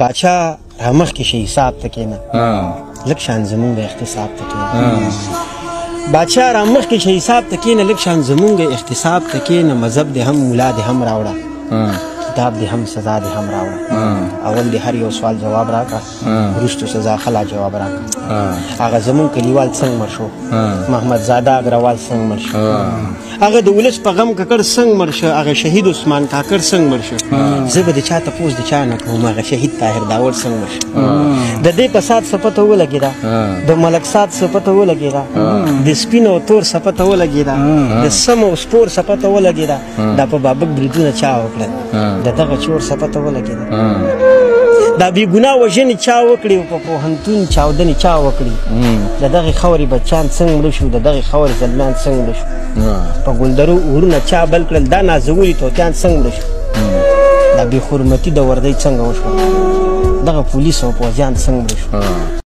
باچا رامخکې شي حساب ته کښېنه لږ شان زمونږ احتساب ته کښېنه باچا رامخکې شي حساب ته کښېنه لږ شان زمونږ احتساب ته کښېنه مذهب دې هم ملا دې هم راوړه کتاب دې هم سزا دې هم راوړه اول دې هر یو سوال جواب راکړه وروستو سزا خلا جواب راکړه هغه زمونږ کلیوال څنګه مړ شو محمد زاده اګروال څنګه مړ شو هغه د ولس په غم ککړ څنګه مړ شو هغه شهید عثمان کاکړ څنګه مړ شو زه به د چا تپوس د چا نه کوم هغه شهید طاهر داور څنګه مړ شو د دې په سات څه پته ولګېده د ملک سات څه پته ولګېده د سپین او تور څه پته ولګېده د سم او سپور څه پته ولګېده دا په بابک بریدونه چا وکړل د دغه چور څه پته ولګېده دا بې ګناه وژنې چا وکړې او په پوهنتون چاودنې چا وکړي د دغې خاورې بچیان څنګه مړه شو د دغې خاورې زلمیان څنګه مړه شو په ګلدرو اورونه چا بل کړل دا نازولي توتیان څنګه مړه شو دا بې حرمتي د وردۍ څنګه وشوه دغه پولیس او پوځیان څنګه مړه شو